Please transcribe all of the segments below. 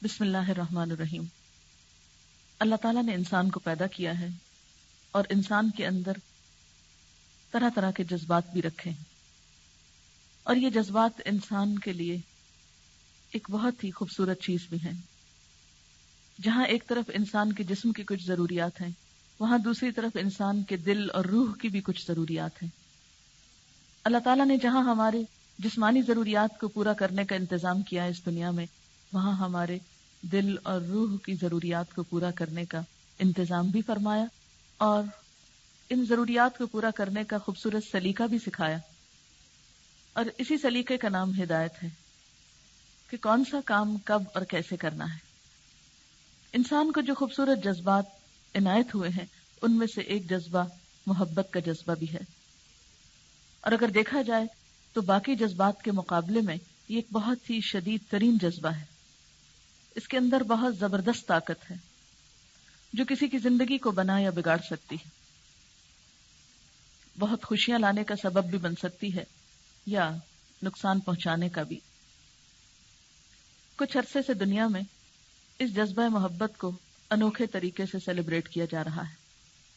بسم اللہ الرحمن الرحیم۔ اللہ تعالیٰ نے انسان کو پیدا کیا ہے اور انسان کے اندر طرح طرح کے جذبات بھی رکھے ہیں، اور یہ جذبات انسان کے لیے ایک بہت ہی خوبصورت چیز بھی ہیں۔ جہاں ایک طرف انسان کے جسم کی کچھ ضروریات ہیں، وہاں دوسری طرف انسان کے دل اور روح کی بھی کچھ ضروریات ہیں۔ اللہ تعالیٰ نے جہاں ہمارے جسمانی ضروریات کو پورا کرنے کا انتظام کیا ہے اس دنیا میں، وہاں ہمارے دل اور روح کی ضروریات کو پورا کرنے کا انتظام بھی فرمایا، اور ان ضروریات کو پورا کرنے کا خوبصورت سلیقہ بھی سکھایا۔ اور اسی سلیقے کا نام ہدایت ہے کہ کون سا کام کب اور کیسے کرنا ہے۔ انسان کو جو خوبصورت جذبات عنایت ہوئے ہیں، ان میں سے ایک جذبہ محبت کا جذبہ بھی ہے، اور اگر دیکھا جائے تو باقی جذبات کے مقابلے میں یہ ایک بہت ہی شدید ترین جذبہ ہے۔ اس کے اندر بہت زبردست طاقت ہے جو کسی کی زندگی کو بنا یا بگاڑ سکتی ہے، بہت خوشیاں لانے کا سبب بھی بن سکتی ہے یا نقصان پہنچانے کا بھی۔ کچھ عرصے سے دنیا میں اس جذبہ محبت کو انوکھے طریقے سے سیلیبریٹ کیا جا رہا ہے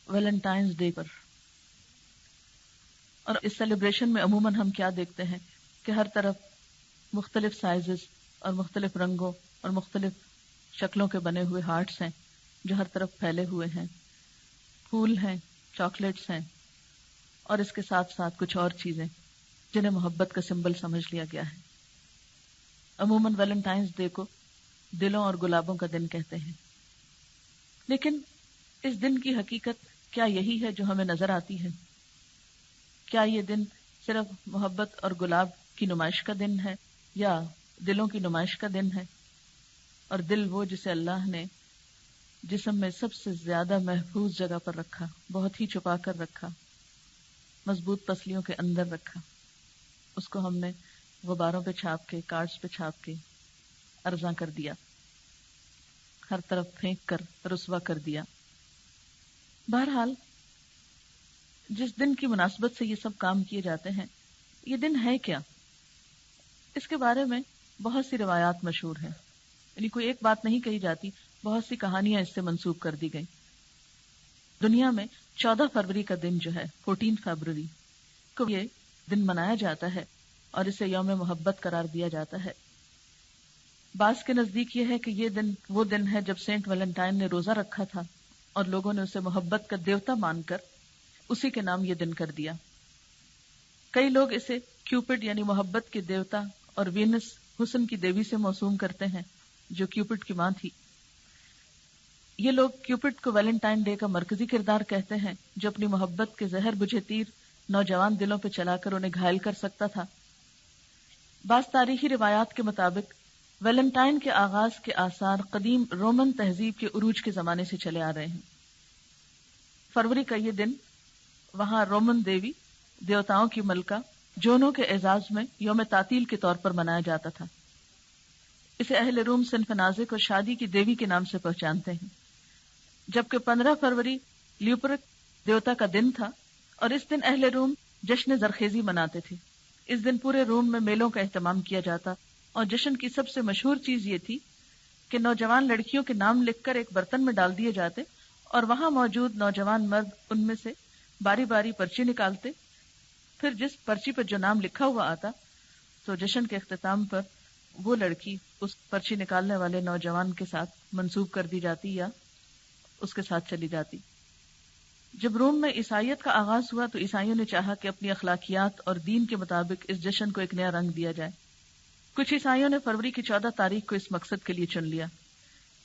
ویلنٹائنز ڈے پر، اور اس سیلیبریشن میں عموماً ہم کیا دیکھتے ہیں کہ ہر طرف مختلف سائزز اور مختلف رنگوں اور مختلف شکلوں کے بنے ہوئے ہارٹس ہیں جو ہر طرف پھیلے ہوئے ہیں، پھول ہیں، چاکلیٹس ہیں، اور اس کے ساتھ ساتھ کچھ اور چیزیں جنہیں محبت کا سمبل سمجھ لیا گیا ہے۔ عموماً ویلنٹائنز ڈے کو دلوں اور گلابوں کا دن کہتے ہیں، لیکن اس دن کی حقیقت کیا یہی ہے جو ہمیں نظر آتی ہے؟ کیا یہ دن صرف محبت اور گلاب کی نمائش کا دن ہے یا دلوں کی نمائش کا دن ہے؟ اور دل وہ جسے اللہ نے جسم میں سب سے زیادہ محفوظ جگہ پر رکھا، بہت ہی چھپا کر رکھا، مضبوط پسلیوں کے اندر رکھا، اس کو ہم نے غباروں پہ چھاپ کے، کارڈز پہ چھاپ کے ارزاں کر دیا، ہر طرف پھینک کر رسوا کر دیا۔ بہرحال جس دن کی مناسبت سے یہ سب کام کیے جاتے ہیں، یہ دن ہے کیا؟ اس کے بارے میں بہت سی روایات مشہور ہیں، یعنی کوئی ایک بات نہیں کہی جاتی، بہت سی کہانیاں اس سے منسوب کر دی گئیں۔ دنیا میں 14 فروری کا دن جو ہے، 14 فروری کو یہ دن منایا جاتا ہے اور اسے یوم محبت قرار دیا جاتا ہے۔ بعض کے نزدیک یہ ہے کہ یہ دن وہ دن ہے جب سینٹ ویلنٹائن نے روزہ رکھا تھا اور لوگوں نے اسے محبت کا دیوتا مان کر اسی کے نام یہ دن کر دیا۔ کئی لوگ اسے کیوپڈ یعنی محبت کے دیوتا اور وینس حسن کی دیوی سے موسوم کرتے ہیں جو کیوپڈ کی ماں تھی۔ یہ لوگ کیوپڈ کو ویلنٹائن ڈے کا مرکزی کردار کہتے ہیں جو اپنی محبت کے زہر بجھے تیر نوجوان دلوں پہ چلا کر انہیں گھائل کر سکتا تھا۔ بعض تاریخی روایات کے مطابق ویلنٹائن کے آغاز کے آثار قدیم رومن تہذیب کے عروج کے زمانے سے چلے آ رہے ہیں۔ فروری کا یہ دن وہاں رومن دیوی دیوتاؤں کی ملکہ جونو کے اعزاز میں یوم تعطیل کے طور پر منایا جاتا تھا۔ اسے اہل روم صنف نازک اور شادی کی دیوی کے نام سے پہچانتے ہیں، جبکہ 15 فروری لیوپرک دیوتا کا دن تھا، اور اس دن اہل روم جشن زرخیزی مناتے تھے۔ اس دن پورے روم میں میلوں کا اہتمام کیا جاتا، اور جشن کی سب سے مشہور چیز یہ تھی کہ نوجوان لڑکیوں کے نام لکھ کر ایک برتن میں ڈال دیے جاتے، اور وہاں موجود نوجوان مرد ان میں سے باری باری پرچی نکالتے، پھر جس پرچی پر جو نام لکھا ہوا آتا تو جشن کے اختتام پر وہ لڑکی اس پرچی نکالنے والے نوجوان کے ساتھ منسوب کر دی جاتی یا اس کے ساتھ چلی جاتی۔ جب روم میں عیسائیت کا آغاز ہوا تو عیسائیوں نے چاہا کہ اپنی اخلاقیات اور دین کے مطابق اس جشن کو ایک نیا رنگ دیا جائے۔ کچھ عیسائیوں نے فروری کی 14 تاریخ کو اس مقصد کے لیے چن لیا۔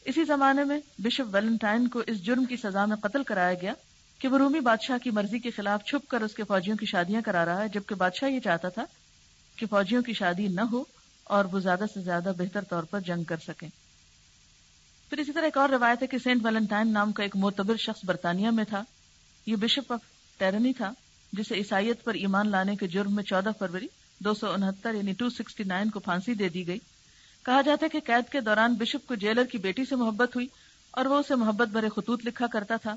اسی زمانے میں بشپ ویلنٹائن کو اس جرم کی سزا میں قتل کرایا گیا کہ وہ رومی بادشاہ کی مرضی کے خلاف چھپ کر اس کے فوجیوں کی شادیاں کرا رہا ہے، جبکہ بادشاہ یہ چاہتا تھا کہ فوجیوں کی شادی نہ ہو اور وہ زیادہ سے زیادہ بہتر طور پر جنگ کر سکیں۔ پھر اسی طرح ایک اور روایت ہے کہ سینٹ ویلنٹائن نام کا ایک معتبر شخص برطانیہ میں تھا، یہ بشپ آف ٹیرنی تھا، جسے عیسائیت پر ایمان لانے کے جرم میں 14 فروری 269 یعنی 269 کو پھانسی دے دی گئی۔ کہا جاتا ہے کہ قید کے دوران بشپ کو جیلر کی بیٹی سے محبت ہوئی اور وہ اسے محبت بھرے خطوط لکھا کرتا تھا۔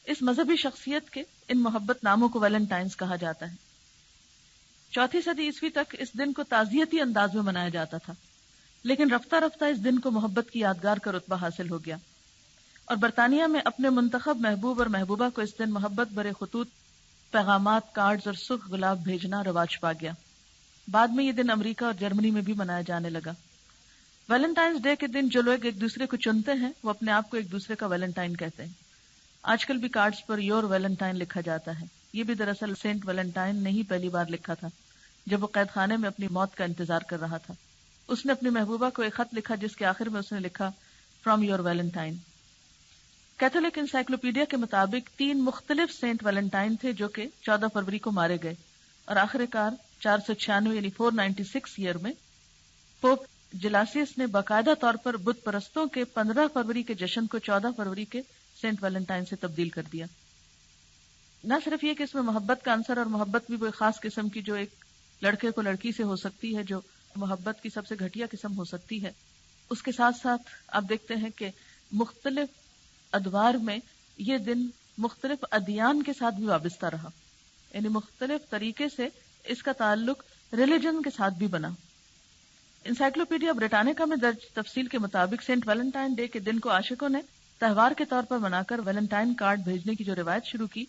اس مذہبی شخصیت کے ان محبت ناموں کو ویلنٹائنز کہا جاتا ہے۔ 4 صدی عیسوی تک اس دن کو تعزیتی انداز میں منایا جاتا تھا، لیکن رفتہ رفتہ اس دن کو محبت کی یادگار کا رتبہ حاصل ہو گیا، اور برطانیہ میں اپنے منتخب محبوب اور محبوبہ کو اس دن محبت برے خطوط، پیغامات، کارڈز اور سرخ گلاب بھیجنا رواج پا گیا۔ بعد میں یہ دن امریکہ اور جرمنی میں بھی منایا جانے لگا۔ ویلنٹائنز ڈے کے دن جو لوگ ایک دوسرے کو چنتے ہیں وہ اپنے آپ کو ایک دوسرے کا ویلنٹائن کہتے ہیں۔ آج کل بھی کارڈز پر یور ویلنٹائن لکھا جاتا ہے۔ یہ بھی دراصل سینٹ ویلنٹائن نے ہی پہلی بار لکھا تھا جب وہ قید خانے میں اپنی موت کا انتظار کر رہا تھا۔ اس نے اپنی محبوبہ کو ایک خط لکھا جس کے آخر میں اس نے لکھا from your Valentine. Catholic Encyclopedia کے مطابق 3 مختلف سینٹ ویلنٹائن تھے جو کہ 14 فروری کو مارے گئے، اور آخر کار 496 یعنی 496 ایئر میں پوپ جلاسیس نے باقاعدہ طور پر بت پرستوں کے 15 فروری کے جشن کو 14 فروری کے سینٹ ویلنٹائن سے تبدیل کر دیا۔ نہ صرف یہ کہ اس میں محبت کا عنصر، اور محبت بھی وہ خاص قسم کی جو ایک لڑکے کو لڑکی سے ہو سکتی ہے، جو محبت کی سب سے گھٹیا قسم ہو سکتی ہے، اس کے ساتھ ساتھ آپ دیکھتے ہیں کہ مختلف ادوار میں یہ دن مختلف ادیان کے ساتھ بھی وابستہ رہا، یعنی مختلف طریقے سے اس کا تعلق ریلیجن کے ساتھ بھی بنا۔ انسائکلوپیڈیا بریٹانیکا میں درج تفصیل کے مطابق سینٹ ویلنٹائن ڈے کے دن کو عاشقوں نے تہوار کے طور پر منا کر ویلنٹائن کارڈ بھیجنے کی جو روایت شروع کی،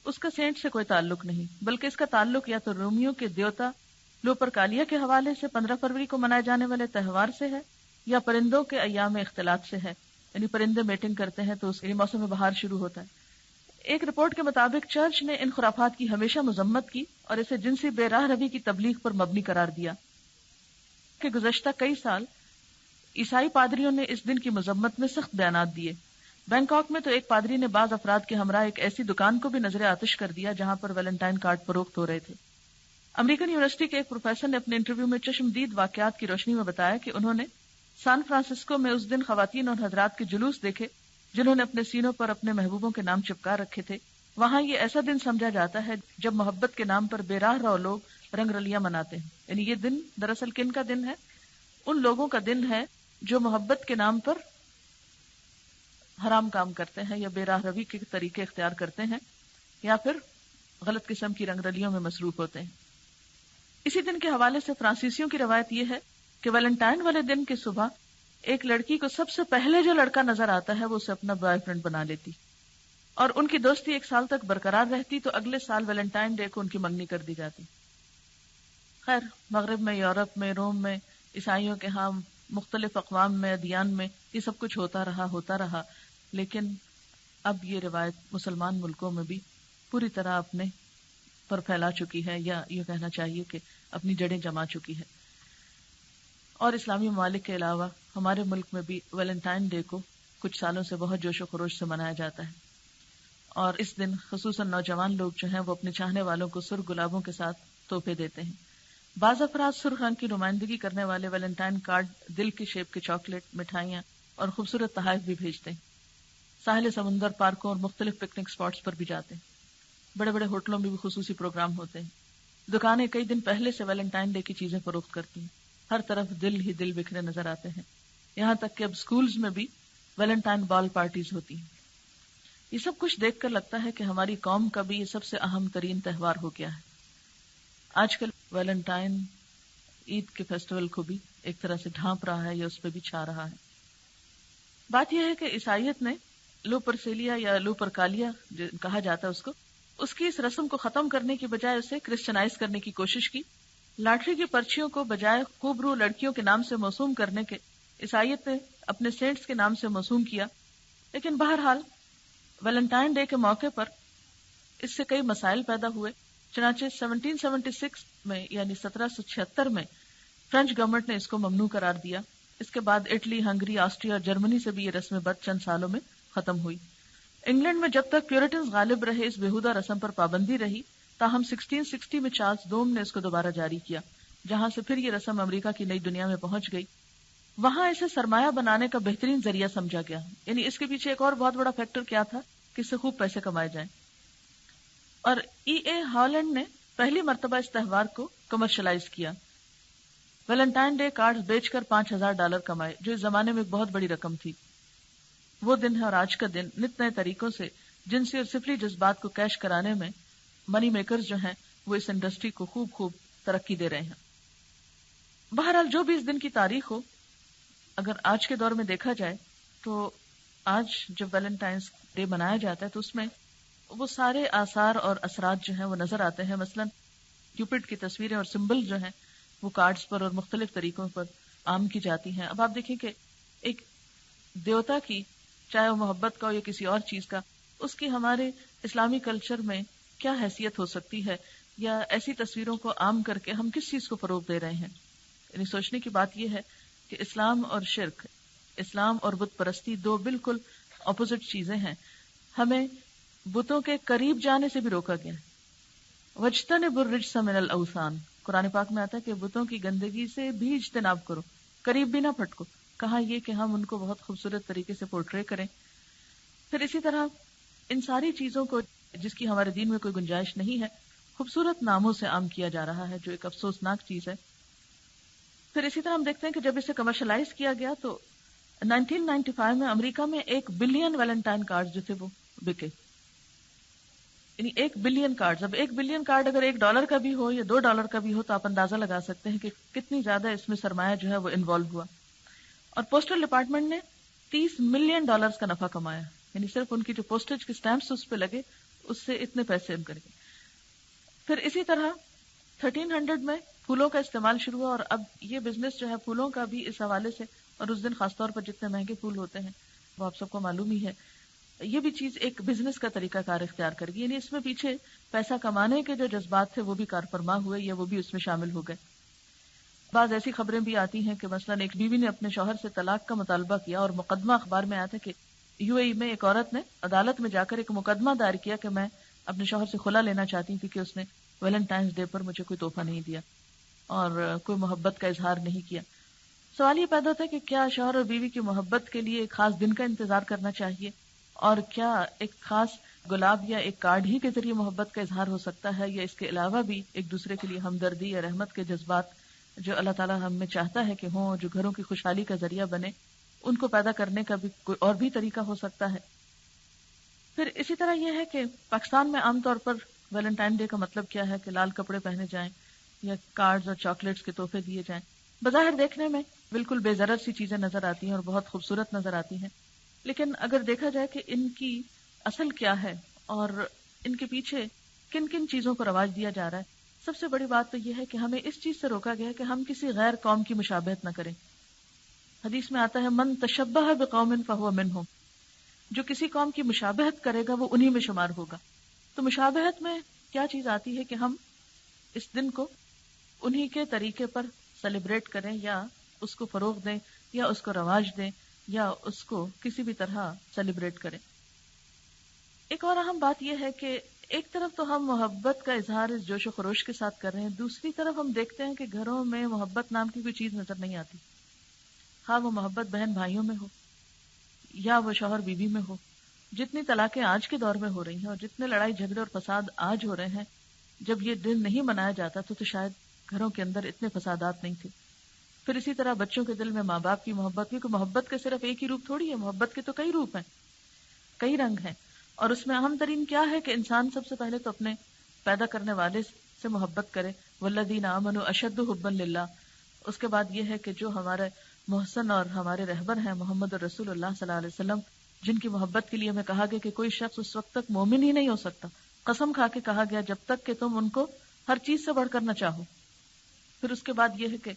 اس کا سینٹ سے کوئی تعلق نہیں، بلکہ اس کا تعلق یا تو رومیو کے دیوتا لوپرکالیا کے حوالے سے 15 فروری کو منائے جانے والے تہوار سے ہے، یا پرندوں کے ایام اختلاط سے ہے، یعنی پرندے میٹنگ کرتے ہیں تو اس موسم بہار شروع ہوتا ہے۔ ایک رپورٹ کے مطابق چرچ نے ان خرافات کی ہمیشہ مذمت کی اور اسے جنسی بے راہ روی کی تبلیغ پر مبنی قرار دیا کہ گزشتہ کئی سال عیسائی پادریوں نے اس دن کی مذمت میں سخت بیانات دیے۔ بینکاک میں تو ایک پادری نے بعض افراد کے ہمراہ ایک ایسی دکان کو بھی نظر آتش کر دیا جہاں پر ویلنٹائن کارڈ فروخت ہو رہے تھے۔ امریکن یونیورسٹی کے ایک پروفیسر نے اپنے انٹرویو میں چشمدید واقعات کی روشنی میں بتایا کہ انہوں نے سان فرانسسکو میں اس دن خواتین اور حضرات کے جلوس دیکھے جنہوں نے اپنے سینوں پر اپنے محبوبوں کے نام چپکا رکھے تھے۔ وہاں یہ ایسا دن سمجھا جاتا ہے جب محبت کے نام پر بے راہ رو لوگ رنگ رلیاں مناتے ہیں، یعنی یہ دن دراصل کن کا دن ہے؟ ان لوگوں کا دن ہے جو محبت کے نام پر حرام کام کرتے ہیں یا بے راہ روی کے طریقے اختیار کرتے ہیں یا پھر غلط قسم کی رنگ رلیوں میں مصروف ہوتے ہیں۔ اسی دن کے حوالے سے فرانسیسیوں کی روایت یہ ہے کہ ویلنٹائن والے دن کی صبح ایک لڑکی کو سب سے پہلے جو لڑکا نظر آتا ہے وہ اسے اپنا بوائے فرینڈ بنا لیتی، اور ان کی دوستی 1 سال تک برقرار رہتی، تو اگلے سال ویلنٹائن ڈے کو ان کی منگنی کر دی جاتی۔ خیر، مغرب میں، یورپ میں، روم میں، عیسائیوں کے ہاں مختلف اقوام میں، ادیان میں یہ سب کچھ ہوتا رہا، لیکن اب یہ روایت مسلمان ملکوں میں بھی پوری طرح اپنے پر پھیلا چکی ہے، یا یہ کہنا چاہیے کہ اپنی جڑیں جما چکی ہے۔ اور اسلامی ممالک کے علاوہ ہمارے ملک میں بھی ویلنٹائن ڈے کو کچھ سالوں سے بہت جوش و خروش سے منایا جاتا ہے، اور اس دن خصوصاً نوجوان لوگ جو ہیں وہ اپنے چاہنے والوں کو سرخ گلابوں کے ساتھ تحفے دیتے ہیں۔ بعض افراد سرخ رنگ کی نمائندگی کرنے والے ویلنٹائن کارڈ، دل کی شیپ کے چاکلیٹ، مٹھائیاں اور خوبصورت تحائف بھی بھیجتے ہیں۔ ساحل سمندر، پارکوں اور مختلف پکنک سپاٹس پر بھی جاتے ہیں۔ بڑے بڑے ہوٹلوں میں بھی خصوصی پروگرام ہوتے ہیں۔ دکانیں کئی دن پہلے سے ویلنٹائن ڈے کی چیزیں فروخت کرتی ہیں۔ ہر طرف دل ہی دل بکھرے نظر آتے ہیں، یہاں تک کہ اب سکولز میں بھی ویلنٹائن بال پارٹیز ہوتی ہیں۔ یہ سب کچھ دیکھ کر لگتا ہے کہ ہماری قوم کا بھی یہ سب سے اہم ترین تہوار ہو گیا ہے۔ آج کل ویلنٹائن عید کے فیسٹیول کو بھی ایک طرح سے ڈھانپ رہا ہے یا اس پہ بھی چھا رہا ہے۔ بات یہ ہے کہ عیسائیت نے لوپرسیلیا یا لوپرکالیا جو کہا جاتا ہے اس کی اس رسم کو ختم کرنے کی بجائے اسے کرسچنائز کرنے کی کوشش کی۔ لاٹری کی پرچیوں کو بجائے خوبرو لڑکیوں کے نام سے موسوم کرنے کے عیسائیت نے اپنے سینٹس کے نام سے موسوم کیا، لیکن بہرحال ویلنٹائن ڈے کے موقع پر اس سے کئی مسائل پیدا ہوئے۔ چنانچہ 1776 میں یعنی 1776 میں فرینچ گورنمنٹ نے اس کو ممنوع قرار دیا۔ اس کے بعد اٹلی، ہنگری، آسٹریا اور جرمنی سے بھی یہ رسم بد چند سالوں میں ختم ہوئی۔ انگلینڈ میں جب تک پیورٹنز غالب رہے اس بےہودہ رسم پر پابندی رہی، تاہم 1660 میں چارلس دوم نے اس کو دوبارہ جاری کیا، جہاں سے پھر یہ رسم امریکہ کی نئی دنیا میں پہنچ گئی۔ وہاں اسے سرمایہ بنانے کا بہترین ذریعہ سمجھا گیا، یعنی اس کے پیچھے ایک اور بہت بڑا فیکٹر کیا تھا کہ اس سے خوب پیسے کمائے جائیں۔ اور اے ہالینڈ نے پہلی مرتبہ اس تہوار کو کمرشلائز کیا۔ ویلنٹائن ڈے کارڈز بیچ کر $5000 کمائے، جو اس زمانے میں ایک بہت بڑی رقم تھی۔ وہ دن ہے اور آج کا دن نت نئے طریقوں سے جنسی اور سفلی جذبات کو کیش کرانے میں منی میکرز جو ہیں وہ اس انڈسٹری کو خوب ترقی دے رہے ہیں۔ بہرحال جو بھی اس دن کی تاریخ ہو، اگر آج کے دور میں دیکھا جائے تو آج جب ویلنٹائنس ڈے منایا جاتا ہے تو اس میں وہ سارے آثار اور اثرات جو ہیں وہ نظر آتے ہیں. مثلا کیوپڈ کی تصویریں اور سمبل جو ہیں وہ کارڈز پر اور مختلف طریقوں پر عام کی جاتی ہیں. اب آپ دیکھیں کہ ایک دیوتا کی، چاہے وہ محبت کا ہو یا کسی اور چیز کا، اس کی ہمارے اسلامی کلچر میں کیا حیثیت ہو سکتی ہے، یا ایسی تصویروں کو عام کر کے ہم کس چیز کو فروغ دے رہے ہیں. یعنی سوچنے کی بات یہ ہے کہ اسلام اور شرک، اسلام اور بت پرستی دو بالکل اپوزٹ چیزیں ہیں. ہمیں بتوں کے قریب جانے سے بھی روکا گیا ہے. وَاجْتَنِبُوا الرِّجْسَ مِنَ الْأَوْثَانِ، قرآن پاک میں آتا ہے کہ بتوں کی گندگی سے بھی اجتناب کرو، قریب بھی نہ پھٹکو. کہا یہ کہ ہم ان کو بہت خوبصورت طریقے سے پورٹرے کریں. پھر اسی طرح ان ساری چیزوں کو جس کی ہمارے دین میں کوئی گنجائش نہیں ہے، خوبصورت ناموں سے عام کیا جا رہا ہے، جو ایک افسوسناک چیز ہے. پھر اسی طرح ہم دیکھتے ہیں کہ جب اسے کمرشلائز کیا گیا تو 1995 میں امریکہ میں 1 بلین ویلنٹائن کارڈ جو تھے وہ بکے. یعنی 1 بلین کارڈ. اب 1 بلین کارڈ اگر $1 کا بھی ہو یا $2 کا بھی ہو تو آپ اندازہ لگا سکتے ہیں کہ کتنی زیادہ اس میں سرمایہ جو ہے وہ انوالو ہوا. اور پوسٹل ڈپارٹمنٹ نے $30 ملین کا نفع کمایا. یعنی صرف ان کی جو پوسٹیج کے سٹیمپس اس پہ لگے اس سے اتنے پیسے ان کر گئے. پھر اسی طرح 1300 میں پھولوں کا استعمال شروع ہوا، اور اب یہ بزنس جو ہے پھولوں کا بھی اس حوالے سے، اور اس دن خاص طور پر جتنے مہنگے پھول ہوتے ہیں وہ آپ سب کو معلوم ہی ہے، یہ بھی چیز ایک بزنس کا طریقہ کار اختیار کر گئی. یعنی اس میں پیچھے پیسہ کمانے کے جو جذبات تھے وہ بھی کار فرما ہوئے یا وہ بھی اس میں شامل ہو گئے. بعض ایسی خبریں بھی آتی ہیں کہ مثلا ایک بیوی نے اپنے شوہر سے طلاق کا مطالبہ کیا، اور مقدمہ اخبار میں آیا تھا کہ UAE میں ایک عورت نے عدالت میں جا کر ایک مقدمہ دائر کیا کہ میں اپنے شوہر سے خلا لینا چاہتی ہوں کیونکہ اس نے ویلنٹائنس ڈے پر مجھے کوئی تحفہ نہیں دیا اور کوئی محبت کا اظہار نہیں کیا. سوال یہ پیدا ہوتا ہے کہ کیا شوہر اور بیوی کی محبت کے لیے ایک خاص دن کا انتظار کرنا چاہیے، اور کیا ایک خاص گلاب یا ایک کارڈ ہی کے ذریعے محبت کا اظہار ہو سکتا ہے، یا اس کے علاوہ بھی ایک دوسرے کے لیے ہمدردی یا رحمت کے جذبات جو اللہ تعالیٰ ہم میں چاہتا ہے کہ ہوں، جو گھروں کی خوشحالی کا ذریعہ بنے، ان کو پیدا کرنے کا بھی کوئی اور بھی طریقہ ہو سکتا ہے. پھر اسی طرح یہ ہے کہ پاکستان میں عام طور پر ویلنٹائن ڈے کا مطلب کیا ہے کہ لال کپڑے پہنے جائیں یا کارڈز اور چاکلیٹس کے تحفے دیے جائیں. بظاہر دیکھنے میں بالکل بے ضرر سی چیزیں نظر آتی ہیں اور بہت خوبصورت نظر آتی ہیں، لیکن اگر دیکھا جائے کہ ان کی اصل کیا ہے اور ان کے پیچھے کن کن چیزوں کو رواج دیا جا رہا ہے، سب سے بڑی بات تو یہ ہے کہ ہمیں اس چیز سے روکا گیا ہے کہ ہم کسی غیر قوم کی مشابہت نہ کریں. حدیث میں آتا ہے من تشبہ بقوم فہو منہم، جو کسی قوم کی مشابہت کرے گا وہ انہی میں شمار ہوگا. تو مشابہت میں کیا چیز آتی ہے کہ ہم اس دن کو انہی کے طریقے پر سیلیبریٹ کریں یا اس کو فروغ دیں یا اس کو رواج دیں یا اس کو کسی بھی طرح سیلیبریٹ کریں. ایک اور اہم بات یہ ہے کہ ایک طرف تو ہم محبت کا اظہار اس جوش و خروش کے ساتھ کر رہے ہیں، دوسری طرف ہم دیکھتے ہیں کہ گھروں میں محبت نام کی کوئی چیز نظر نہیں آتی. ہاں وہ محبت بہن بھائیوں میں ہو یا وہ شوہر بیوی میں ہو. جتنی طلاقیں آج کے دور میں ہو رہی ہیں اور جتنے لڑائی جھگڑے اور فساد آج ہو رہے ہیں، جب یہ دن نہیں منایا جاتا تو شاید گھروں کے اندر اتنے فسادات نہیں تھے. پھر اسی طرح بچوں کے دل میں ماں باپ کی محبت، کیونکہ محبت کے صرف ایک ہی روپ تھوڑی ہے، محبت کے تو کئی روپ ہیں، کئی رنگ ہیں. اور اس میں اہم ترین کیا ہے کہ انسان سب سے پہلے تو اپنے پیدا کرنے والے سے محبت کرے. والذین آمنوا اشد حبا للہ. اس کے بعد یہ ہے کہ جو ہمارے محسن اور ہمارے رہبر ہیں محمد رسول اللہ صلی اللہ علیہ وسلم، جن کی محبت کے لیے ہمیں کہا گیا کہ کوئی شخص اس وقت تک مومن ہی نہیں ہو سکتا، قسم کھا کے کہا گیا جب تک کہ تم ان کو ہر چیز سے بڑھ کر نہ چاہو. پھر اس کے بعد یہ ہے کہ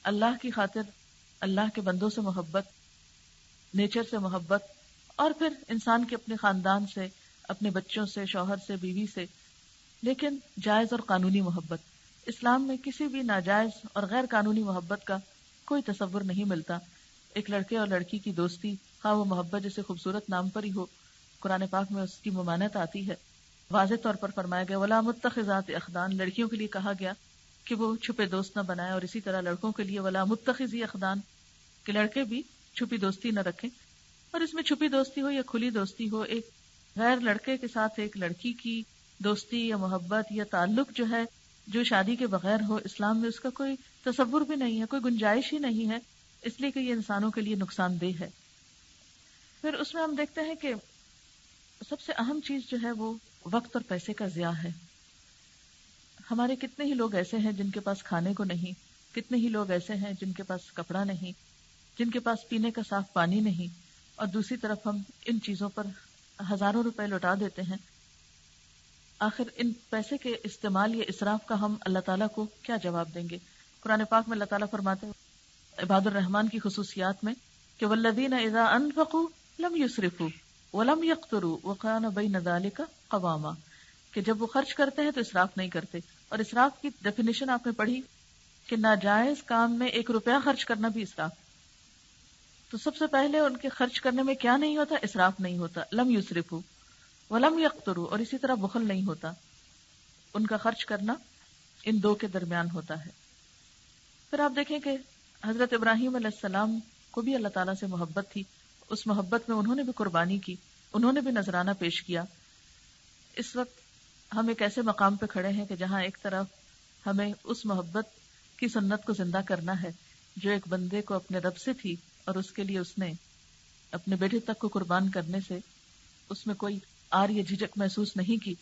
اللہ کی خاطر اللہ کے بندوں سے محبت، نیچر سے محبت، اور پھر انسان کے اپنے خاندان سے، اپنے بچوں سے، شوہر سے، بیوی سے، لیکن جائز اور قانونی محبت. اسلام میں کسی بھی ناجائز اور غیر قانونی محبت کا کوئی تصور نہیں ملتا. ایک لڑکے اور لڑکی کی دوستی، خواہ وہ محبت جیسے خوبصورت نام پر ہی ہو، قرآن پاک میں اس کی ممانعت آتی ہے. واضح طور پر فرمایا گیا وَلَا مُتَّخِذَاتِ أَخْدَانٍ، لڑکیوں کے لیے کہا گیا کہ وہ چھپے دوست نہ بنائے، اور اسی طرح لڑکوں کے لیے وَلَا مُتَّخِذِي أَخْدَانٍ، کہ لڑکے بھی چھپی دوستی نہ رکھیں. اور اس میں چھپی دوستی ہو یا کھلی دوستی ہو، ایک غیر لڑکے کے ساتھ ایک لڑکی کی دوستی یا محبت یا تعلق جو ہے جو شادی کے بغیر ہو، اسلام میں اس کا کوئی تصور بھی نہیں ہے، کوئی گنجائش ہی نہیں ہے، اس لیے کہ یہ انسانوں کے لیے نقصان دہ ہے. پھر اس میں ہم دیکھتے ہیں کہ سب سے اہم چیز جو ہے وہ وقت اور پیسے کا ضیاع ہے. ہمارے کتنے ہی لوگ ایسے ہیں جن کے پاس کھانے کو نہیں، کتنے ہی لوگ ایسے ہیں جن کے پاس کپڑا نہیں، جن کے پاس پینے کا صاف پانی نہیں، اور دوسری طرف ہم ان چیزوں پر ہزاروں روپے لوٹا دیتے ہیں. آخر ان پیسے کے استعمال یا اسراف کا ہم اللہ تعالیٰ کو کیا جواب دیں گے؟ قرآن پاک میں اللہ تعالیٰ فرماتے ہیں عباد الرحمن کی خصوصیات میں کہ والذین اذا انفقوا لم یسرفوا ولم یقتروا وکان بین ذلک قواما، کہ جب وہ خرچ کرتے ہیں تو اسراف نہیں کرتے. اور اسراف کی ڈیفینیشن آپ نے پڑھی کہ ناجائز کام میں 1 روپیہ خرچ کرنا بھی اسراف. تو سب سے پہلے ان کے خرچ کرنے میں کیا نہیں ہوتا؟ اسراف نہیں ہوتا. لم یسرفوا ولم یقتروا، اور اسی طرح بخل نہیں ہوتا. ان کا خرچ کرنا ان دو کے درمیان ہوتا ہے. پھر آپ دیکھیں کہ حضرت ابراہیم علیہ السلام کو بھی اللہ تعالیٰ سے محبت تھی. اس محبت میں انہوں نے بھی قربانی کی، انہوں نے بھی نذرانہ پیش کیا. اس وقت ہم ایک ایسے مقام پہ کھڑے ہیں کہ جہاں ایک طرف ہمیں اس محبت کی سنت کو زندہ کرنا ہے جو ایک بندے کو اپنے رب سے تھی، اور اس کے لیے اس نے اپنے بیٹے تک کو قربان کرنے سے اس میں کوئی آر یا جھجک محسوس نہیں کی.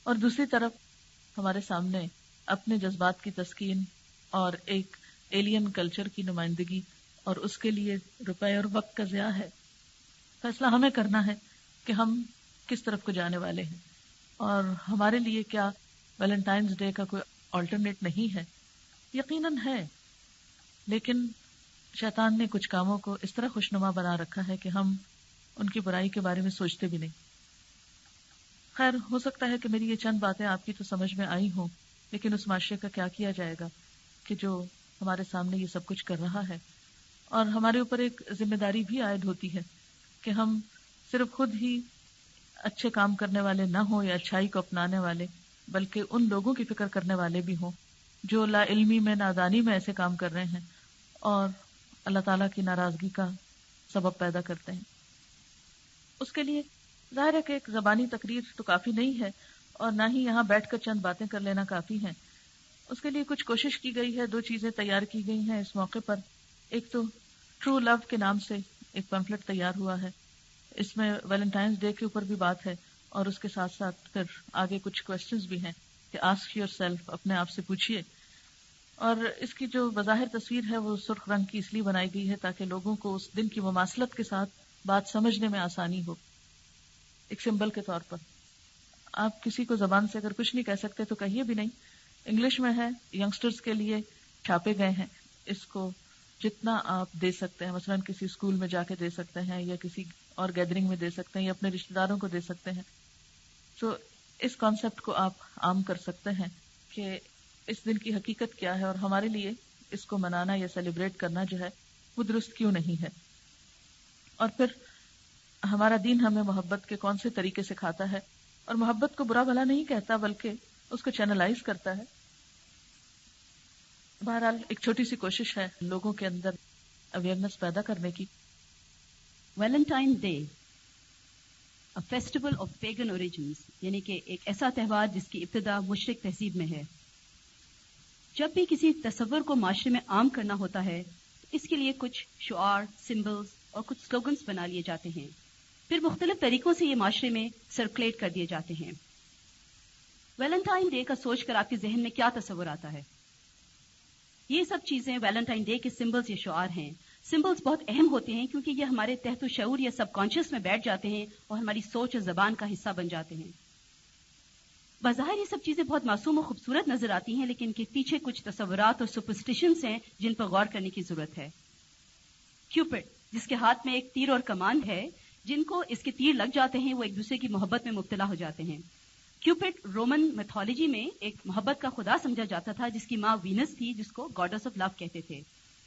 اور دوسری طرف ہمارے سامنے اپنے جذبات کی تسکین اور ایک ایلین کلچر کی نمائندگی، اور اس کے لیے روپے اور وقت کا ضیاع ہے. فیصلہ ہمیں کرنا ہے کہ ہم کس طرف کو جانے والے ہیں. اور ہمارے لیے کیا ویلنٹائنز ڈے کا کوئی آلٹرنیٹ نہیں ہے؟ یقیناً ہے، لیکن شیطان نے کچھ کاموں کو اس طرح خوشنما بنا رکھا ہے کہ ہم ان کی برائی کے بارے میں سوچتے بھی نہیں. خیر، ہو سکتا ہے کہ میری یہ چند باتیں آپ کی تو سمجھ میں آئی ہوں، لیکن اس معاشرے کا کیا کیا جائے گا کہ جو ہمارے سامنے یہ سب کچھ کر رہا ہے. اور ہمارے اوپر ایک ذمہ داری بھی عائد ہوتی ہے کہ ہم صرف خود ہی اچھے کام کرنے والے نہ ہوں یا اچھائی کو اپنانے والے، بلکہ ان لوگوں کی فکر کرنے والے بھی ہوں جو لا علمی میں، نادانی میں ایسے کام کر رہے ہیں اور اللہ تعالیٰ کی ناراضگی کا سبب پیدا کرتے ہیں. اس کے لیے ظاہر ہے کہ ایک زبانی تقریر تو کافی نہیں ہے، اور نہ ہی یہاں بیٹھ کر چند باتیں کر لینا کافی ہیں. اس کے لیے کچھ کوشش کی گئی ہے، 2 چیزیں تیار کی گئی ہیں اس موقع پر. ایک تو ٹرو لو کے نام سے ایک پمفلٹ تیار ہوا ہے. اس میں ویلنٹائنز ڈے کے اوپر بھی بات ہے، اور اس کے ساتھ ساتھ پھر آگے کچھ کوسچنز بھی ہیں کہ آسک یور سیلف، اپنے آپ سے پوچھئے. اور اس کی جو بظاہر تصویر ہے وہ سرخ رنگ کی اس لیے بنائی گئی ہے تاکہ لوگوں کو اس دن کی مماثلت کے ساتھ بات سمجھنے میں آسانی ہو، ایک سمبل کے طور پر. آپ کسی کو زبان سے اگر کچھ نہیں کہہ سکتے تو کہیے بھی نہیں. انگلش میں ہے، ینگسٹرز کے لیے چھاپے گئے ہیں. اس کو جتنا آپ دے سکتے ہیں، مثلا کسی اسکول میں جا کے دے سکتے ہیں، یا کسی اور گیدرنگ میں دے سکتے ہیں، یا اپنے رشتہ داروں کو دے سکتے ہیں. تو اس کانسیپٹ کو آپ عام کر سکتے ہیں کہ اس دن کی حقیقت کیا ہے، اور ہمارے لیے اس کو منانا یا سیلیبریٹ کرنا جو ہے وہ درست کیوں نہیں ہے. اور پھر ہمارا دین ہمیں محبت کے کون سے طریقے سکھاتا ہے، اور محبت کو برا بھلا نہیں کہتا بلکہ اس کو چینلائز کرتا ہے. بہرحال ایک چھوٹی سی کوشش ہے لوگوں کے اندر اویئرنیس پیدا کرنے کی. Valentine day A festival of pagan origins، یعنی کہ ایک ایسا تہوار جس کی ابتدا مشرک تہذیب میں ہے. جب بھی کسی تصور کو معاشرے میں عام کرنا ہوتا ہے تو اس کے لیے کچھ شعار، سمبلز اور کچھ سلوگنز بنا لیے جاتے ہیں، پھر مختلف طریقوں سے یہ معاشرے میں سرکولیٹ کر دیے جاتے ہیں. ویلنٹائن ڈے کا سوچ کر آپ کے ذہن میں کیا تصور آتا ہے؟ یہ سب چیزیں ویلنٹائن ڈے کے سمبلز یا شعار ہیں. سمبلز بہت اہم ہوتے ہیں کیونکہ یہ ہمارے تحت و شعور یا سب کانشیس میں بیٹھ جاتے ہیں اور ہماری سوچ اور زبان کا حصہ بن جاتے ہیں. بظاہر یہ سب چیزیں بہت معصوم و خوبصورت نظر آتی ہیں، لیکن ان کے پیچھے کچھ تصورات اور سپرسٹیشنز ہیں جن پر غور کرنے کی ضرورت ہے. کیوپڈ، جس کے ہاتھ میں ایک تیر اور کمان ہے، جن کو اس کے تیر لگ جاتے ہیں وہ ایک دوسرے کی محبت میں مبتلا ہو جاتے ہیں. کیوپڈ رومن میتھولوجی میں ایک محبت کا خدا سمجھا جاتا تھا جس کی ماں وینس تھی، جس کو گاڈس آف لو کہتے تھے.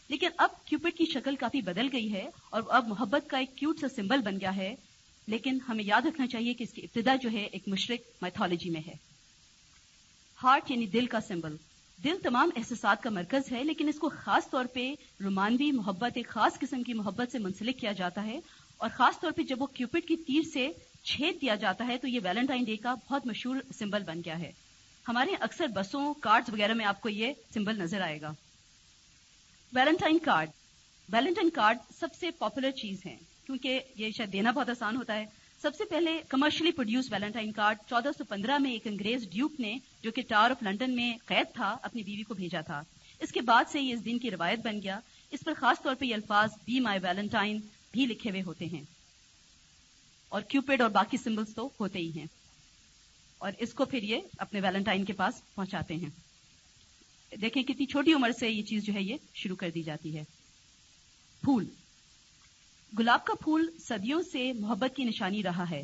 لیکن اب کیوپڈ کی شکل کافی بدل گئی ہے اور اب محبت کا ایک کیوٹ سا سمبل بن گیا ہے. لیکن ہمیں یاد رکھنا چاہیے کہ اس کی ابتدا جو ہے ایک مشرک میتھولوجی میں ہے. ہارٹ یعنی دل کا سمبل. دل تمام احساسات کا مرکز ہے، لیکن اس کو خاص طور پہ رومانوی محبت، ایک خاص قسم کی محبت سے منسلک کیا جاتا ہے. اور خاص طور پہ جب وہ کیوپڈ کی تیر سے چھید دیا جاتا ہے تو یہ ویلنٹائن ڈے کا بہت مشہور سمبل بن گیا ہے. ہمارے اکثر بسوں، کارڈز وغیرہ میں آپ کو یہ سمبل نظر آئے گا. Valentine card. ویلنٹائن کارڈ سب سے پاپولر چیز ہے کیونکہ یہ شاید دینا بہت آسان ہوتا ہے. سب سے پہلے کمرشلی پروڈیوس ویلنٹائن کارڈ 1415 میں ایک انگریز ڈیوک نے، جو کہ ٹاور آف لنڈن میں قید تھا، اپنی بیوی کو بھیجا تھا. اس کے بعد سے یہ اس دن کی روایت بن گیا. اس پر خاص طور پہ یہ الفاظ بی مائی ویلنٹائن بھی لکھے ہوئے ہوتے ہیں, اور کیوپڈ اور باقی سمبلز تو ہوتے ہی ہیں, اور اس کو پھر یہ اپنے ویلنٹائن کے پاس پہنچاتے ہیں. دیکھیں کتنی چھوٹی عمر سے یہ چیز جو ہے یہ شروع کر دی جاتی ہے. پھول. گلاب کا پھول صدیوں سے محبت کی نشانی رہا ہے.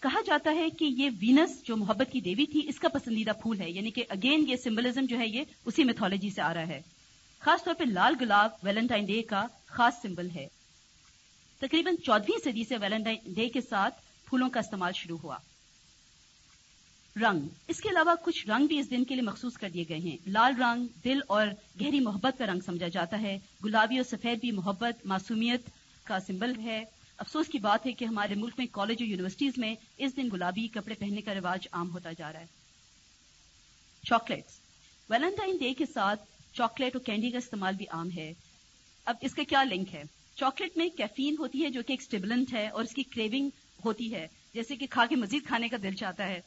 کہا جاتا ہے کہ یہ وینس جو محبت کی دیوی تھی اس کا پسندیدہ پھول ہے, یعنی کہ اگین یہ سمبلزم جو ہے یہ اسی میتھولوجی سے آ رہا ہے. خاص طور پہ لال گلاب ویلنٹائن ڈے کا خاص سمبل ہے. تقریباً 14ویں صدی سے ویلنٹائن ڈے کے ساتھ پھولوں کا استعمال شروع ہوا. رنگ. اس کے علاوہ کچھ رنگ بھی اس دن کے لیے مخصوص کر دیے گئے ہیں. لال رنگ دل اور گہری محبت کا رنگ سمجھا جاتا ہے. گلابی اور سفید بھی محبت, معصومیت کا سمبل ہے. افسوس کی بات ہے کہ ہمارے ملک میں کالج اور یونیورسٹیز میں اس دن گلابی کپڑے پہننے کا رواج عام ہوتا جا رہا ہے. چاکلیٹس. ویلنٹائن ڈے کے ساتھ چاکلیٹ اور کینڈی کا استعمال بھی عام ہے. اب اس کا کیا لنک ہے؟ چاکلیٹ میں کیفین ہوتی ہے جو کہ ایک اسٹیبلنٹ ہے, اور اس کی کریونگ ہوتی ہے, جیسے کہ کھا کے مزید کھانے کا دل چاہتا ہے.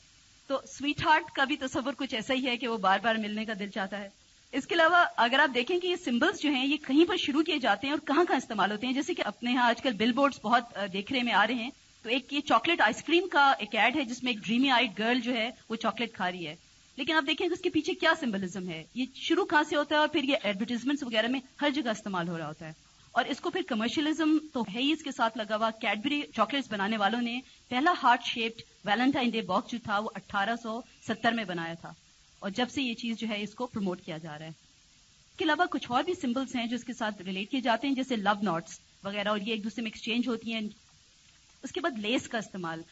تو سویٹ ہارٹ کا بھی تصور کچھ ایسا ہی ہے کہ وہ بار بار ملنے کا دل چاہتا ہے. اس کے علاوہ اگر آپ دیکھیں کہ یہ سمبلز جو ہیں یہ کہیں پر شروع کیے جاتے ہیں اور کہاں کہاں استعمال ہوتے ہیں, جیسے کہ اپنے ہاں آج کل بل بورڈز بہت دیکھنے میں آ رہے ہیں. تو ایک یہ چاکلیٹ آئس کریم کا ایک ایڈ ہے جس میں ایک ڈریمی آئیڈ گرل جو ہے وہ چاکلیٹ کھا رہی ہے, لیکن آپ دیکھیں کہ اس کے پیچھے کیا سمبلزم ہے. یہ شروع کہاں سے ہوتا ہے, اور پھر یہ ایڈورٹیزمنٹس وغیرہ میں ہر جگہ استعمال ہو رہا ہوتا ہے, اور اس کو پھر کمرشلزم تو ہے ہی اس کے ساتھ لگا ہوا. کیڈبری چاکلیٹس بنانے والوں نے پہلا heart shaped Valentine day box جو تھا وہ 1870 میں بنایا تھا, اور جب سے یہ چیز جو ہے اس کو پروموٹ کیا جا رہا ہے. اس کے علاوہ کچھ اور بھی سمبلس ہیں جو اس کے ساتھ ریلیٹ کیے جاتے ہیں, جیسے لو نوٹس وغیرہ, اور یہ ایک دوسرے میں ایکسچینج ہوتی ہیں. اس کے بعد لیس کا استعمال.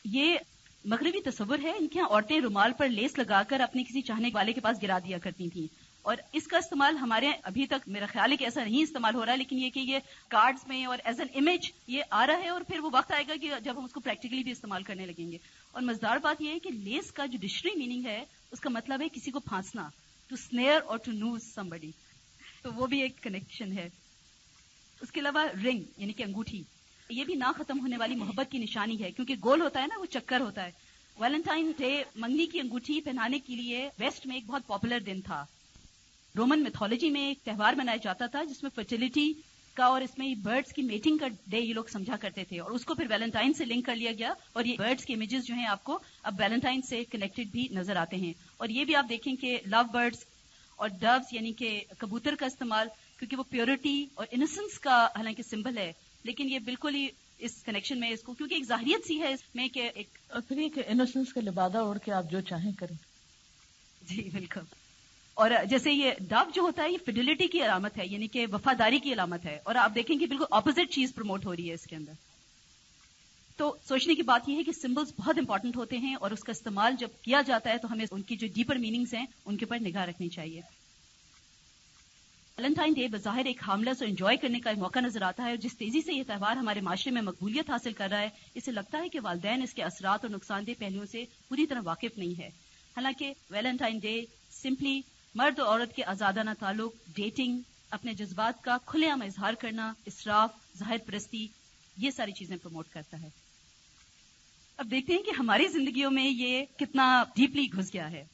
یہ مغربی تصور ہے, ان کے یہاں عورتیں رومال پر لیس لگا کر اپنے کسی چاہنے والے کے پاس گرا دیا کرتی تھیں, اور اس کا استعمال ہمارے ابھی تک میرا خیال ہے کہ ایسا نہیں استعمال ہو رہا ہے, لیکن یہ کہ یہ کارڈز میں اور ایز این امیج یہ آ رہا ہے, اور پھر وہ وقت آئے گا کہ جب ہم اس کو پریکٹیکلی بھی استعمال کرنے لگیں گے. اور مزیدار بات یہ ہے کہ لیس کا جو ڈکشنری میننگ ہے اس کا مطلب ہے کسی کو پھانسنا, ٹو سنیئر اور ٹو نوز somebody, تو وہ بھی ایک کنیکشن ہے. اس کے علاوہ رنگ یعنی کہ انگوٹھی, یہ بھی نہ ختم ہونے والی محبت کی نشانی ہے, کیونکہ گول ہوتا ہے نا, وہ چکر ہوتا ہے. ویلنٹائن ڈے منگنی کی انگوٹھی پہنانے کے لیے ویسٹ میں ایک بہت پاپولر دن تھا. رومن میتھولوجی میں ایک تہوار منایا جاتا تھا جس میں فرٹیلیٹی کا اور اس میں برڈز کی میٹنگ کا ڈے یہ لوگ سمجھا کرتے تھے, اور اس کو پھر ویلنٹائن سے لنک کر لیا گیا, اور یہ برڈز کے امیجز جو ہیں آپ کو اب ویلنٹائن سے کنیکٹڈ بھی نظر آتے ہیں. اور یہ بھی آپ دیکھیں کہ لو برڈز اور ڈوز یعنی کہ کبوتر کا استعمال, کیونکہ وہ پیورٹی اور انوسنس کا حالانکہ سمبل ہے, لیکن یہ بالکل ہی اس کنیکشن میں اس کو کیونکہ ایک ظاہریت سی ہے اس میں کہ ایک انوسنس کا لبادہ اوڑھ کے آپ جو چاہیں کریں. جی بالکل. اور جیسے یہ ڈو جو ہوتا ہے یہ فیڈیلٹی کی علامت ہے, یعنی کہ وفاداری کی علامت ہے, اور آپ دیکھیں کہ بالکل اپوزٹ چیز پروموٹ ہو رہی ہے اس کے اندر. تو سوچنے کی بات یہ ہے کہ سمبلز بہت امپورٹنٹ ہوتے ہیں, اور اس کا استعمال جب کیا جاتا ہے تو ہمیں ان کی جو ڈیپر میننگز ہیں ان کے اوپر نگاہ رکھنی چاہیے. ویلنٹائن ڈے بظاہر ایک ہارملیس اور انجوائے کرنے کا موقع نظر آتا ہے, اور جس تیزی سے یہ تہوار ہمارے معاشرے میں مقبولیت حاصل کر رہا ہے, اسے لگتا ہے کہ والدین اس کے اثرات اور نقصان دہ پہلوؤں سے پوری طرح واقف نہیں ہے. حالانکہ ویلنٹائن ڈے سمپلی مرد اور عورت کے آزادانہ تعلق, ڈیٹنگ, اپنے جذبات کا کھلے عام اظہار کرنا, اسراف, ظاہر پرستی, یہ ساری چیزیں پروموٹ کرتا ہے. اب دیکھتے ہیں کہ ہماری زندگیوں میں یہ کتنا ڈیپلی گھس گیا ہے.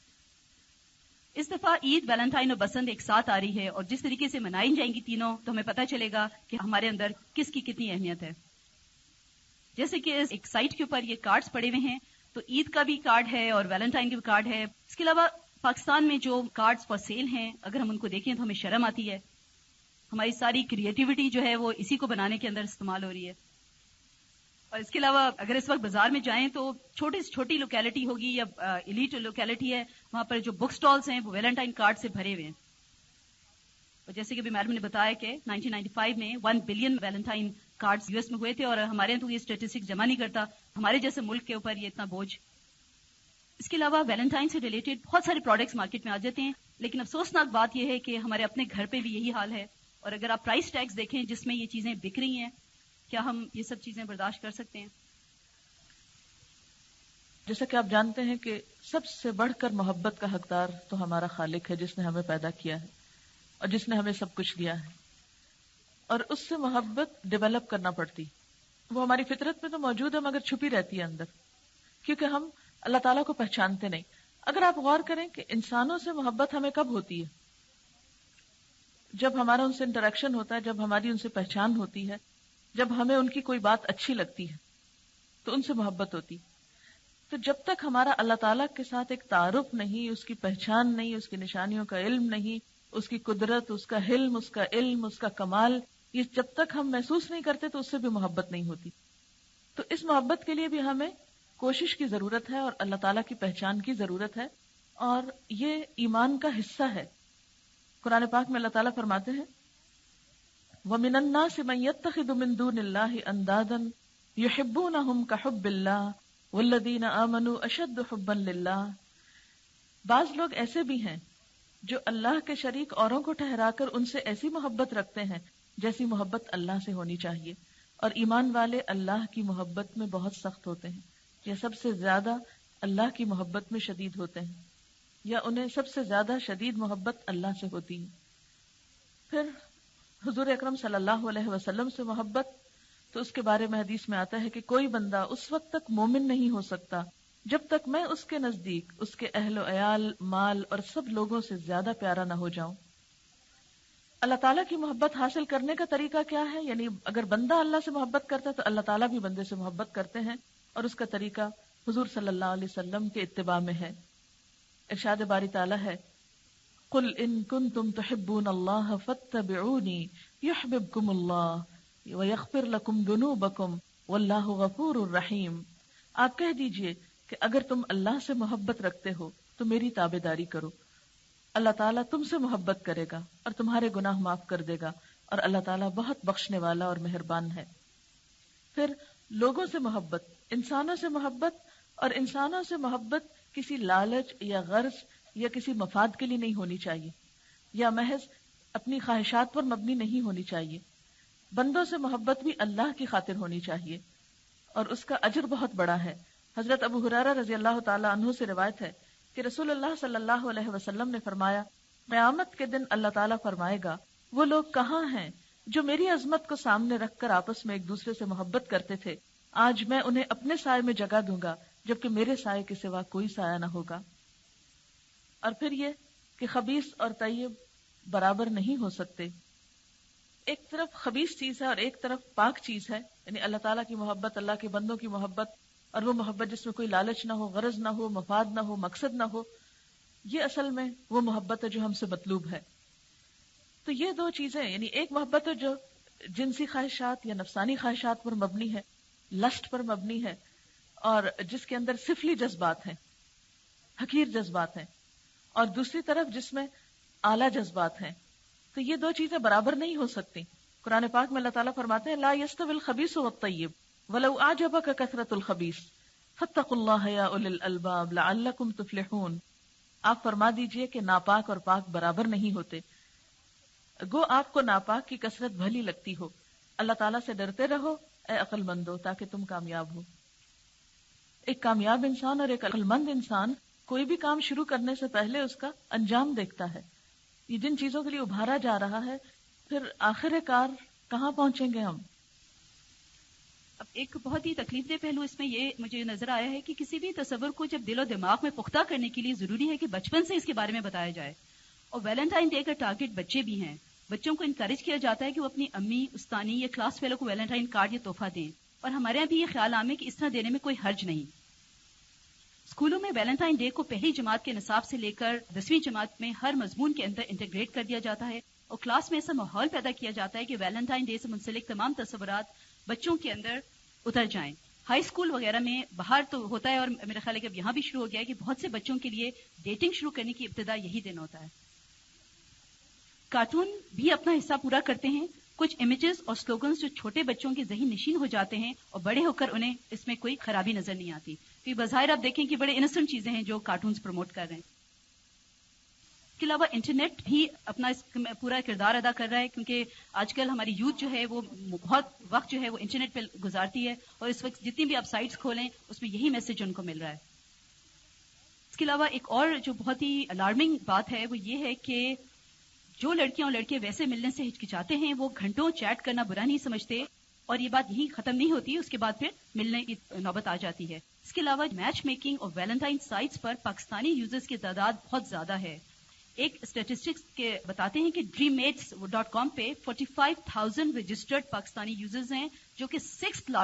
اس دفعہ عید, ویلنٹائن اور بسنت ایک ساتھ آ رہی ہے, اور جس طریقے سے منائی جائیں گی تینوں, تو ہمیں پتہ چلے گا کہ ہمارے اندر کس کی کتنی اہمیت ہے. جیسے کہ ایک سائٹ کے اوپر یہ کارڈز پڑے ہوئے ہیں, تو عید کا بھی کارڈ ہے اور ویلنٹائن کا بھی کارڈ ہے. اس کے علاوہ پاکستان میں جو کارڈز فار سیل ہیں, اگر ہم ان کو دیکھیں تو ہمیں شرم آتی ہے. ہماری ساری کریٹیوٹی جو ہے وہ اسی کو بنانے کے اندر استعمال ہو رہی ہے. اور اس کے علاوہ اگر اس وقت بازار میں جائیں تو چھوٹی سے چھوٹی لوکیلٹی ہوگی یا ایلیٹ لوکیلٹی ہے, وہاں پر جو بک سٹالز ہیں وہ ویلنٹائن کارڈ سے بھرے ہوئے ہیں. اور جیسے کہ ابھی میڈم نے بتایا کہ 1995 میں 1 بلین ویلنٹائن کارڈز US میں ہوئے تھے, اور ہمارے یہاں تو یہ اسٹیٹسٹک جمع نہیں کرتا, ہمارے جیسے ملک کے اوپر یہ اتنا بوجھ. اس کے علاوہ ویلنٹائن سے ریلیٹڈ بہت سارے پروڈکٹس مارکیٹ میں آ جاتے ہیں, لیکن افسوسناک بات یہ ہے کہ ہمارے اپنے گھر پہ بھی یہی حال ہے. اور اگر آپ پرائس ٹیگز دیکھیں جس میں یہ چیزیں بک رہی ہیں, کیا ہم یہ سب چیزیں برداشت کر سکتے ہیں؟ جیسا کہ آپ جانتے ہیں کہ سب سے بڑھ کر محبت کا حقدار تو ہمارا خالق ہے, جس نے ہمیں پیدا کیا ہے اور جس نے ہمیں سب کچھ دیا ہے, اور اس سے محبت ڈیولپ کرنا پڑتی. وہ ہماری فطرت میں تو موجود ہے مگر چھپی رہتی ہے اندر, کیونکہ ہم اللہ تعالیٰ کو پہچانتے نہیں. اگر آپ غور کریں کہ انسانوں سے محبت ہمیں کب ہوتی ہے, جب ہمارا ان سے انٹریکشن ہوتا ہے، جب ہماری ان سے پہچان ہوتی ہے، جب ہمیں ان کی کوئی بات اچھی لگتی ہے تو ان سے محبت ہوتی. تو جب تک ہمارا اللہ تعالیٰ کے ساتھ ایک تعارف نہیں، اس کی پہچان نہیں، اس کی نشانیوں کا علم نہیں، اس کی قدرت، اس کا حلم، اس کا علم، اس کا کمال، یہ جب تک ہم محسوس نہیں کرتے تو اس سے بھی محبت نہیں ہوتی. تو اس محبت کے لیے بھی ہمیں کوشش کی ضرورت ہے اور اللہ تعالیٰ کی پہچان کی ضرورت ہے، اور یہ ایمان کا حصہ ہے. قرآن پاک میں اللہ تعالیٰ فرماتے ہیں وَمِنَ النَّاسِ مَن يَتَّخِذُ مِن دُونِ اللَّهِ أَندَادًا يُحِبُّونَهُمْ كَحُبِّ اللَّهِ وَالَّذِينَ آمَنُوا أَشَدُّ حُبًّا لِلَّهِ. بعض لوگ ایسے بھی ہیں جو اللہ کے شریک اوروں کو ٹھہرا کر ان سے ایسی محبت رکھتے ہیں جیسی محبت اللہ سے ہونی چاہیے، اور ایمان والے اللہ کی محبت میں بہت سخت ہوتے ہیں، یا سب سے زیادہ اللہ کی محبت میں شدید ہوتے ہیں، یا انہیں سب سے زیادہ شدید محبت اللہ سے ہوتی ہے. پھر حضور اکرم صلی اللہ علیہ وسلم سے محبت، تو اس کے بارے میں حدیث میں آتا ہے کہ کوئی بندہ اس وقت تک مومن نہیں ہو سکتا جب تک میں اس کے نزدیک اس کے اہل و عیال، مال اور سب لوگوں سے زیادہ پیارا نہ ہو جاؤں. اللہ تعالیٰ کی محبت حاصل کرنے کا طریقہ کیا ہے؟ یعنی اگر بندہ اللہ سے محبت کرتا ہے تو اللہ تعالیٰ بھی بندے سے محبت کرتے ہیں، اور اس کا طریقہ حضور صلی اللہ علیہ وسلم کے اتباع میں ہے. ارشاد باری تعالیٰ ہے قُلْ إِن كُنتُمْ تُحِبُّونَ اللَّهَ فَاتَّبِعُونِي يُحْبِبْكُمُ اللَّهُ وَيَغْفِرْ لَكُمْ ذُنُوبَكُمْ وَاللَّهُ غَفُورٌ رَحِيمٌ. آپ کہہ دیجئے کہ اگر تم اللہ سے محبت رکھتے ہو تو میری تابعداری کرو، اللہ تعالیٰ تم سے محبت کرے گا اور تمہارے گناہ معاف کر دے گا، اور اللہ تعالیٰ بہت بخشنے والا اور مہربان ہے. پھر لوگوں سے محبت، انسانوں سے محبت، اور انسانوں سے محبت کسی لالچ یا غرض یا کسی مفاد کے لیے نہیں ہونی چاہیے، یا محض اپنی خواہشات پر مبنی نہیں ہونی چاہیے. بندوں سے محبت بھی اللہ کی خاطر ہونی چاہیے، اور اس کا اجر بہت بڑا ہے. حضرت ابو ہریرہ رضی اللہ تعالی عنہ سے روایت ہے کہ رسول اللہ صلی اللہ علیہ وسلم نے فرمایا قیامت کے دن اللہ تعالیٰ فرمائے گا وہ لوگ کہاں ہیں جو میری عظمت کو سامنے رکھ کر آپس میں ایک دوسرے سے محبت کرتے تھے، آج میں انہیں اپنے سائے میں جگہ دوں گا جبکہ میرے سائے کے سوا کوئی سایہ نہ ہوگا. اور پھر یہ کہ خبیث اور طیب برابر نہیں ہو سکتے. ایک طرف خبیث چیز ہے اور ایک طرف پاک چیز ہے، یعنی اللہ تعالیٰ کی محبت، اللہ کے بندوں کی محبت، اور وہ محبت جس میں کوئی لالچ نہ ہو، غرض نہ ہو، مفاد نہ ہو، مقصد نہ ہو، یہ اصل میں وہ محبت ہے جو ہم سے مطلوب ہے. تو یہ دو چیزیں، یعنی ایک محبت ہے جو جنسی خواہشات یا نفسانی خواہشات پر مبنی ہے، لسٹ پر مبنی ہے، اور جس کے اندر سفلی جذبات ہیں، حقیر جذبات ہیں، اور دوسری طرف جس میں اعلیٰ جذبات ہیں. تو یہ دو چیزیں برابر نہیں ہو سکتی. قرآن پاک میں اللہ تعالیٰ فرماتے ہیں لا يستوي الخبيث والطيب ولو اعجبك كثرة الخبيث فاتقوا الله يا اولي الالباب لعلكم تفلحون. آپ فرما دیجئے کہ ناپاک اور پاک برابر نہیں ہوتے، گو آپ کو ناپاک کی کثرت بھلی لگتی ہو، اللہ تعالیٰ سے ڈرتے رہو اے عقل مندو تاکہ تم کامیاب ہو. ایک کامیاب انسان اور ایک عقل مند انسان کوئی بھی کام شروع کرنے سے پہلے اس کا انجام دیکھتا ہے. یہ جن چیزوں کے لیے ابھارا جا رہا ہے، پھر آخر کار کہاں پہنچیں گے ہم. اب ایک بہت ہی تکلیف دہ پہلو اس میں یہ مجھے نظر آیا ہے کہ کسی بھی تصور کو جب دل و دماغ میں پختہ کرنے کے لیے ضروری ہے کہ بچپن سے اس کے بارے میں بتایا جائے. اور ویلنٹائن ڈے کا ٹارگٹ بچے بھی ہیں. بچوں کو انکریج کیا جاتا ہے کہ وہ اپنی امی، استانی یا کلاس فیلو کو ویلنٹائن کارڈ یا تحفہ دیں، اور ہمارے یہاں بھی یہ خیال عام ہے کہ اس طرح دینے میں کوئی حرج نہیں. اسکولوں میں ویلنٹائن ڈے کو پہلی جماعت کے نصاب سے لے کر 10ویں جماعت میں ہر مضمون کے اندر انٹیگریٹ کر دیا جاتا ہے، اور کلاس میں ایسا ماحول پیدا کیا جاتا ہے کہ ویلنٹائن ڈے سے منسلک تمام تصورات بچوں کے اندر اتر جائیں. ہائی اسکول وغیرہ میں باہر تو ہوتا ہے، اور میرا خیال ہے کہ اب یہاں بھی شروع ہو گیا ہے کہ بہت سے بچوں کے لیے ڈیٹنگ شروع کرنے کی ابتدا یہی دن ہوتا ہے. کارٹون بھی اپنا حصہ پورا کرتے ہیں. کچھ امیجز اور سلوگنز جو چھوٹے بچوں کے ذہن نشین ہو جاتے ہیں اور بڑے ہو کر انہیں اس میں کوئی خرابی نظر نہیں آتی. تو بظاہر آپ دیکھیں کہ بڑے انسنٹ چیزیں ہیں جو کارٹونز پروموٹ کر رہے ہیں. اس کے علاوہ انٹرنیٹ بھی اپنا اس پورا کردار ادا کر رہا ہے، کیونکہ آج کل ہماری یوتھ جو ہے وہ بہت وقت جو ہے وہ انٹرنیٹ پہ گزارتی ہے، اور اس وقت جتنی بھی آپ سائٹس کھولیں اس میں یہی میسج ان کو مل رہا ہے. اس کے علاوہ ایک اور جو بہت ہی الارمنگ بات ہے وہ یہ ہے کہ جو لڑکیاں اور لڑکے ویسے ملنے سے ہچکچاتے ہیں وہ گھنٹوں چیٹ کرنا برا نہیں سمجھتے، اور یہ بات یہیں ختم نہیں ہوتی، اس کے بعد پھر ملنے کی نوبت آ جاتی ہے. اس کے علاوہ میچ میکنگ اور ویلنٹائن سائٹس پر پاکستانی یوزرز کی تعداد بہت زیادہ ہے. ایک اسٹیٹسٹکس کے بتاتے ہیں کہ dreammates.com پہ 45,000 رجسٹرڈ پاکستانی یوزرز ہیں جو کہ 6th لارجسٹ